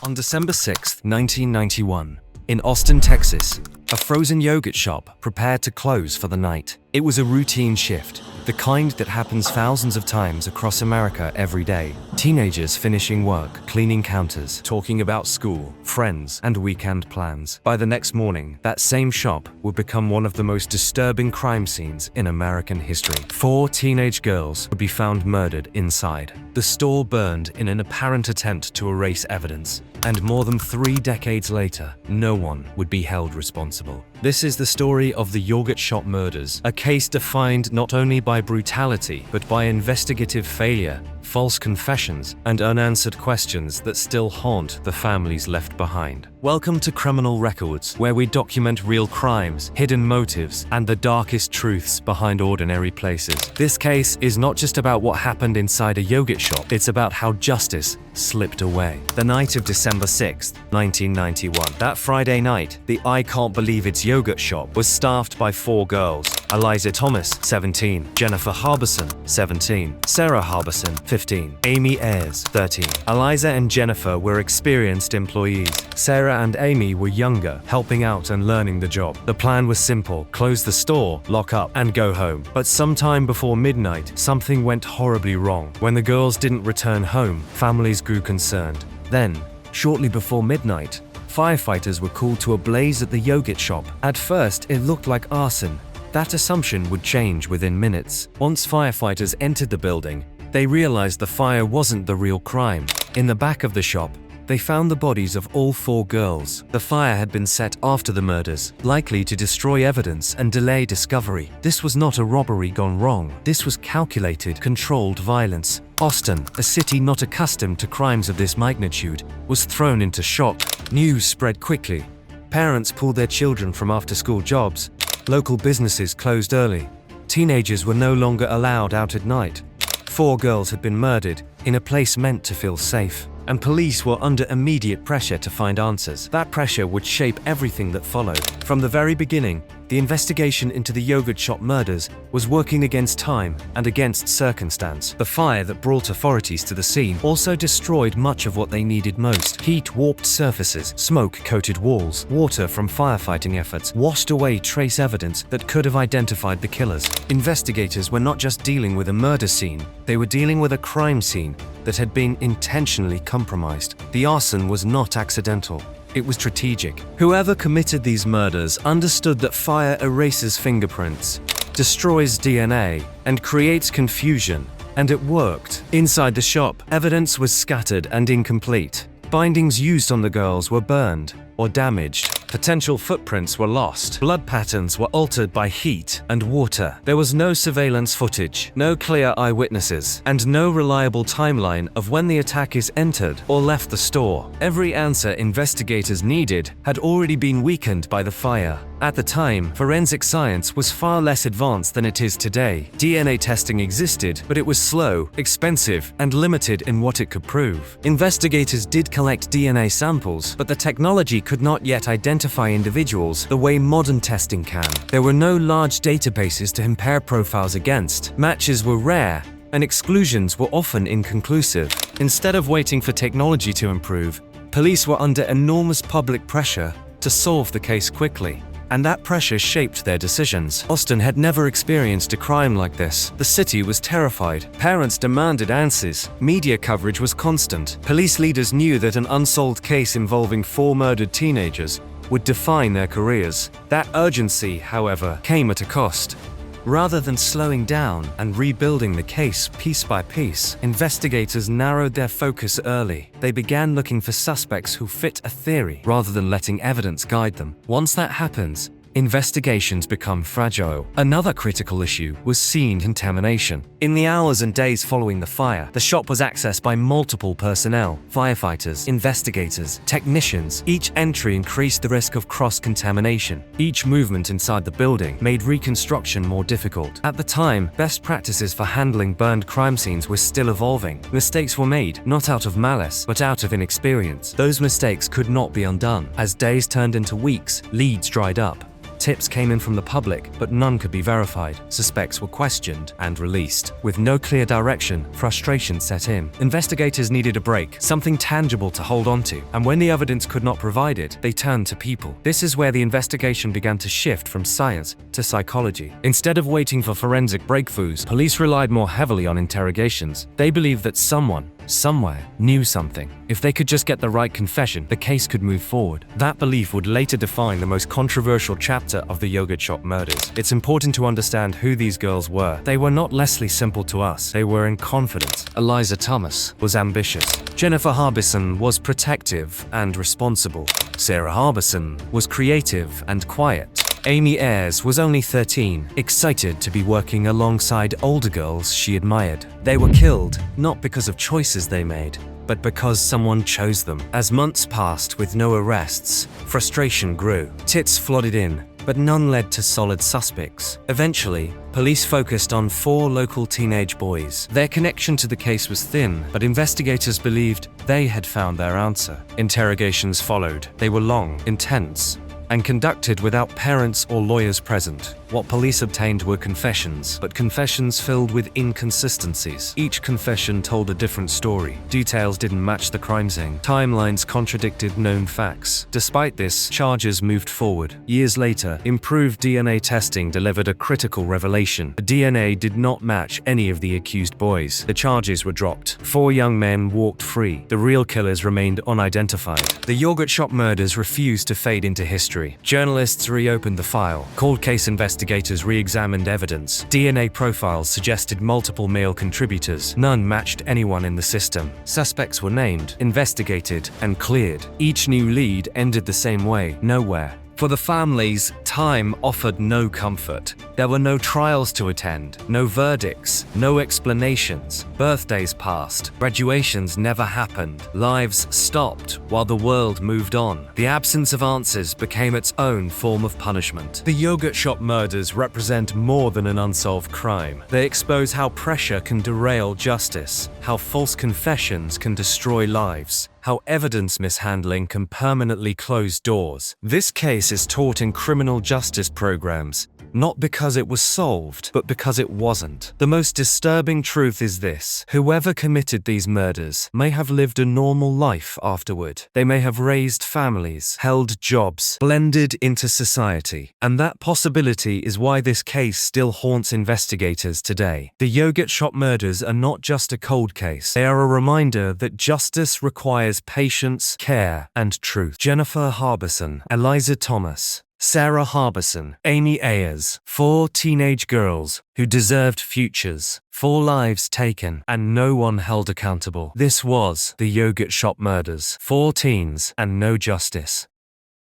On December 6, 1991, in Austin, Texas, a frozen yogurt shop prepared to close for the night. It was a routine shift, the kind that happens thousands of times across America every day. Teenagers finishing work, cleaning counters, talking about school, friends, and weekend plans. By the next morning, that same shop would become one of the most disturbing crime scenes in American history. 4 teenage girls would be found murdered inside. The store burned in an apparent attempt to erase evidence, and more than 3 decades later, no one would be held responsible. This is the story of the yogurt shop murders, a case defined not only by brutality, but by investigative failure, false confessions, and unanswered questions that still haunt the families left behind. Welcome to Criminal Records, where we document real crimes, hidden motives, and the darkest truths behind ordinary places. This case is not just about what happened inside a yogurt shop, it's about how justice slipped away. The night of December 6, 1991. That Friday night, the I Can't Believe It's yogurt shop was staffed by 4 girls. Eliza Thomas, 17, Jennifer Harbison, 17, Sarah Harbison, 15, Amy Ayers, 13. Eliza and Jennifer were experienced employees. Sarah and Amy were younger, helping out and learning the job. The plan was simple: close the store, lock up, and go home. But sometime before midnight, something went horribly wrong. When the girls didn't return home, families grew concerned. Then, shortly before midnight, firefighters were called to a blaze at the yogurt shop. At first, it looked like arson. That assumption would change within minutes. Once firefighters entered the building, they realized the fire wasn't the real crime. In the back of the shop, they found the bodies of all 4 girls. The fire had been set after the murders, likely to destroy evidence and delay discovery. This was not a robbery gone wrong. This was calculated, controlled violence. Austin, a city not accustomed to crimes of this magnitude, was thrown into shock. News spread quickly. Parents pulled their children from after-school jobs. Local businesses closed early. Teenagers were no longer allowed out at night. 4 girls had been murdered in a place meant to feel safe, and police were under immediate pressure to find answers. That pressure would shape everything that followed. From the very beginning, the investigation into the yogurt shop murders was working against time and against circumstance. The fire that brought authorities to the scene also destroyed much of what they needed most. Heat warped surfaces, smoke-coated walls, water from firefighting efforts washed away trace evidence that could have identified the killers. Investigators were not just dealing with a murder scene, they were dealing with a crime scene that had been intentionally compromised. The arson was not accidental. It was strategic. Whoever committed these murders understood that fire erases fingerprints, destroys DNA, and creates confusion. And it worked. Inside the shop, evidence was scattered and incomplete. Bindings used on the girls were burned or damaged. Potential footprints were lost. Blood patterns were altered by heat and water. There was no surveillance footage, no clear eyewitnesses, and no reliable timeline of when the attackers entered or left the store. Every answer investigators needed had already been weakened by the fire. At the time, forensic science was far less advanced than it is today. DNA testing existed, but it was slow, expensive, and limited in what it could prove. Investigators did collect DNA samples, but the technology could not yet identify individuals the way modern testing can. There were no large databases to compare profiles against. Matches were rare, and exclusions were often inconclusive. Instead of waiting for technology to improve, police were under enormous public pressure to solve the case quickly. And that pressure shaped their decisions. Austin had never experienced a crime like this. The city was terrified. Parents demanded answers. Media coverage was constant. Police leaders knew that an unsolved case involving 4 murdered teenagers would define their careers. That urgency, however, came at a cost. Rather than slowing down and rebuilding the case piece by piece, investigators narrowed their focus early. They began looking for suspects who fit a theory, rather than letting evidence guide them. Once that happens, investigations become fragile. Another critical issue was scene contamination. In the hours and days following the fire, the shop was accessed by multiple personnel: firefighters, investigators, technicians. Each entry increased the risk of cross-contamination. Each movement inside the building made reconstruction more difficult. At the time, best practices for handling burned crime scenes were still evolving. Mistakes were made, not out of malice, but out of inexperience. Those mistakes could not be undone. As days turned into weeks, leads dried up. Tips came in from the public, but none could be verified. Suspects were questioned and released. With no clear direction, frustration set in. Investigators needed a break, something tangible to hold on to, and when the evidence could not provide it, they turned to people. This is where the investigation began to shift from science to psychology. Instead of waiting for forensic breakthroughs, police relied more heavily on interrogations. They believed that someone, somewhere, knew something. If they could just get the right confession, the case could move forward. That belief would later define the most controversial chapter of the yogurt shop murders. It's important to understand who these girls were. They were not Leslie Simple to us. They were in confidence. Eliza Thomas was ambitious. Jennifer Harbison was protective and responsible. Sarah Harbison was creative and quiet. Amy Ayres was only 13, excited to be working alongside older girls she admired. They were killed, not because of choices they made, but because someone chose them. As months passed with no arrests, frustration grew. Tips flooded in, but none led to solid suspects. Eventually, police focused on 4 local teenage boys. Their connection to the case was thin, but investigators believed they had found their answer. Interrogations followed. They were long, intense, and conducted without parents or lawyers present. What police obtained were confessions, but confessions filled with inconsistencies. Each confession told a different story. Details didn't match the crime scene. Timelines contradicted known facts. Despite this, charges moved forward. Years later, improved DNA testing delivered a critical revelation. The DNA did not match any of the accused boys. The charges were dropped. 4 young men walked free. The real killers remained unidentified. The yogurt shop murders refused to fade into history. Journalists reopened the file. Cold case investigators re-examined evidence. DNA profiles suggested multiple male contributors. None matched anyone in the system. Suspects were named, investigated, and cleared. Each new lead ended the same way: nowhere. For the families, time offered no comfort. There were no trials to attend, no verdicts, no explanations. Birthdays passed, graduations never happened, lives stopped while the world moved on. The absence of answers became its own form of punishment. The yogurt shop murders represent more than an unsolved crime. They expose how pressure can derail justice, how false confessions can destroy lives, how evidence mishandling can permanently close doors. This case is taught in criminal justice programs, not because it was solved, but because it wasn't. The most disturbing truth is this: whoever committed these murders may have lived a normal life afterward. They may have raised families, held jobs, blended into society. And that possibility is why this case still haunts investigators today. The yogurt shop murders are not just a cold case. They are a reminder that justice requires patience, care, and truth. Jennifer Harbison, Eliza Thomas, Sarah Harbison, Amy Ayres, 4 teenage girls who deserved futures, 4 lives taken, and no one held accountable. This was the yogurt shop murders. 4 teens and no justice.